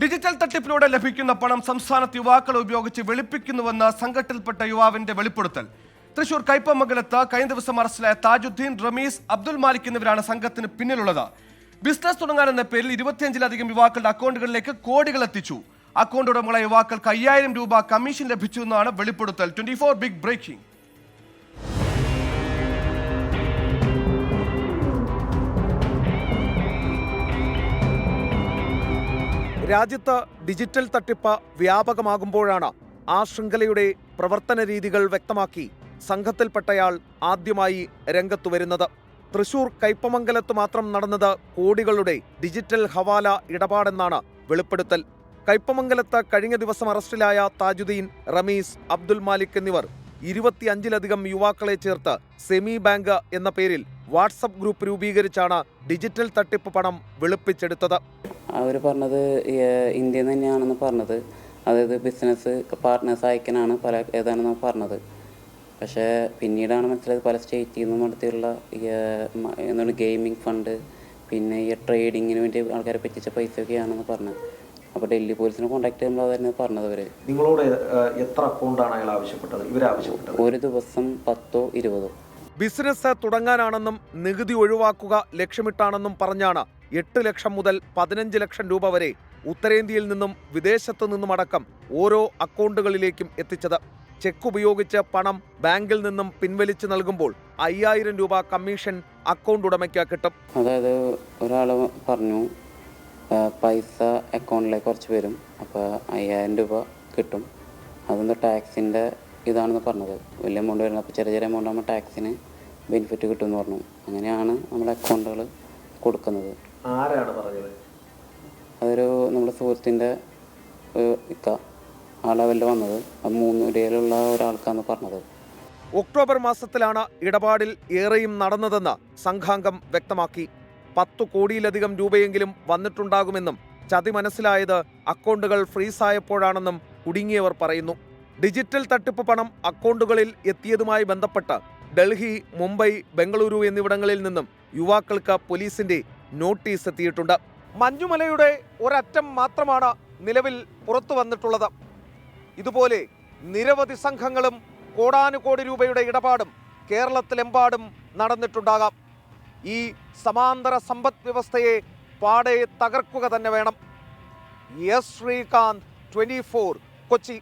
Digital തട്ടിപ്പിലൂടെ ലഭിക്കുന്ന പണം സംസ്ഥാനത്ത് യുവാക്കളെ ഉപയോഗിച്ച് വെളുപ്പിക്കുന്നുവെന്ന് സംഘത്തിൽപ്പെട്ട യുവാവിന്റെ വെളിപ്പെടുത്തൽ. തൃശൂർ കയ്പമംഗലത്ത് കഴിഞ്ഞ ദിവസം അറസ്റ്റിലായ താജുദ്ദീൻ, റമീസ്, അബ്ദുൽ മാലിക് എന്നിവരാണ് സംഘത്തിന് പിന്നിലുള്ളത്. ബിസിനസ് തുടങ്ങാനെന്ന പേരിൽ 25-ലധികം യുവാക്കളുടെ അക്കൗണ്ടുകളിലേക്ക് കോടികൾ എത്തിച്ചു. അക്കൗണ്ട് ഉടമകളെ യുവാക്കൾക്ക് 5000 രൂപ കമ്മീഷൻ ലഭിച്ചു എന്നാണ് വെളിപ്പെടുത്തൽ. 24 ബിഗ് ബ്രേക്കിംഗ്. രാജ്യത്ത് ഡിജിറ്റൽ തട്ടിപ്പ് വ്യാപകമാകുമ്പോഴാണ് ആ ശൃംഖലയുടെ പ്രവർത്തന രീതികൾ വ്യക്തമാക്കി സംഘത്തിൽപ്പെട്ടയാൾ ആദ്യമായി രംഗത്തു വരുന്നത്. തൃശൂർ കയ്പമംഗലത്ത് മാത്രം നടന്നത് കോടികളുടെ ഡിജിറ്റൽ ഹവാല ഇടപാടെന്നാണ് വെളിപ്പെടുത്തൽ. കയ്പമംഗലത്ത് കഴിഞ്ഞ ദിവസം അറസ്റ്റിലായ താജുദ്ദീൻ, റമീസ്, അബ്ദുൽ മാലിക് എന്നിവർ 25-ലധികം യുവാക്കളെ ചേർത്ത് സെമി ബാങ്ക് എന്ന പേരിൽ വാട്സപ്പ് ഗ്രൂപ്പ് രൂപീകരിച്ചാണ് ഡിജിറ്റൽ തട്ടിപ്പ് പണം വെളുപ്പിച്ചെടുത്തത്. അവർ പറഞ്ഞത് ഇന്ത്യയിൽ തന്നെയാണെന്ന് പറഞ്ഞത്, അതായത് ബിസിനസ് പാർട്ട്നേഴ്സ് അയക്കാനാണ് ഏതാണെന്ന് പറഞ്ഞത്. പക്ഷേ പിന്നീടാണ് മനസ്സിലായത് പല സ്റ്റേറ്റിൽ നിന്നും നടത്തിയുള്ള എന്താണ് ഗെയിമിംഗ് ഫണ്ട്, പിന്നെ ഈ ട്രേഡിങ്ങിന് വേണ്ടി ആൾക്കാരെ പറ്റിച്ച പൈസയൊക്കെയാണെന്ന് പറഞ്ഞത്. അപ്പോൾ ഡൽഹി പോലീസിനെ കോൺടാക്ട് ചെയ്യുമ്പോൾ അതായിരുന്നു പറഞ്ഞത്. നിങ്ങളോട് എത്ര അക്കൗണ്ടാണ് അയാൾ ആവശ്യപ്പെട്ടത്, ഇവരാവശ്യപ്പെട്ടത്? ഒരു ദിവസം 10ഓ 20ഓ. ബിസിനസ് തുടങ്ങാനാണെന്നും നികുതി ഒഴിവാക്കുക ലക്ഷ്യമിട്ടാണെന്നും പറഞ്ഞാണ് 8 ലക്ഷം മുതൽ 15 ലക്ഷം രൂപ വരെ ഉത്തരേന്ത്യയിൽ നിന്നും വിദേശത്തു നിന്നുമടക്കം ഓരോ അക്കൗണ്ടുകളിലേക്കും എത്തിച്ചത്. ചെക്ക് ഉപയോഗിച്ച് പണം ബാങ്കിൽ നിന്നും പിൻവലിച്ച് നൽകുമ്പോൾ 5000 രൂപ കമ്മീഷൻ അക്കൗണ്ട് ഉടമയ്ക്ക് കിട്ടും. അതായത് ഒരാൾ പറഞ്ഞു പൈസ അക്കൗണ്ടിലേക്ക് കുറച്ച് വരും, അപ്പോൾ 5000 രൂപ കിട്ടും. അതൊന്ന് ടാക്സിൻ്റെ ഇതാണെന്ന് പറഞ്ഞത്. വലിയ എമൗണ്ട് വരുന്നത്, അപ്പോൾ ചെറിയ ചെറിയ എമൗണ്ട് ആകുമ്പോൾ ടാക്സിന് ബെനിഫിറ്റ് കിട്ടുമെന്ന് പറഞ്ഞു. അങ്ങനെയാണ് നമ്മൾ അക്കൗണ്ടുകൾ കൊടുക്കുന്നത്. ആരാണ് പറഞ്ഞത്? അതൊരു നമ്മുടെ സുഹൃത്തിൻ്റെ ആ ലെവലിൽ വന്നത്. അത് 3 രൂപയിലുള്ള ഒരാൾക്കാണ് പറഞ്ഞത്. ഒക്ടോബർ മാസത്തിലാണ് ഇടപാടിൽ ഏറെയും നടന്നതെന്ന് സംഘാംഗം വ്യക്തമാക്കി. 10 കോടിയിലധികം രൂപയെങ്കിലും വന്നിട്ടുണ്ടാകുമെന്നും ചതി മനസ്സിലായത് അക്കൗണ്ടുകൾ ഫ്രീസായപ്പോഴാണെന്നും കുടുങ്ങിയവർ പറയുന്നു. ഡിജിറ്റൽ തട്ടിപ്പ് പണം അക്കൗണ്ടുകളിൽ എത്തിയതുമായി ബന്ധപ്പെട്ട് ഡൽഹി, മുംബൈ, ബംഗളൂരു എന്നിവിടങ്ങളിൽ നിന്നും യുവാക്കൾക്ക് പോലീസിന്റെ നോട്ടീസ് എത്തിയിട്ടുണ്ട്. മഞ്ഞുമലയുടെ ഒരറ്റം മാത്രമാണ് നിലവിൽ പുറത്തു വന്നിട്ടുള്ളത്. ഇതുപോലെ നിരവധി സംഘങ്ങളും കോടാനുകോടി രൂപയുടെ ഇടപാടും കേരളത്തിലെമ്പാടും നടന്നിട്ടുണ്ടാകാം. ഈ സമാന്തര സമ്പദ് വ്യവസ്ഥയെ പാടെ തകർക്കുക തന്നെ വേണം. എസ് ശ്രീകാന്ത്, 24 കൊച്ചി.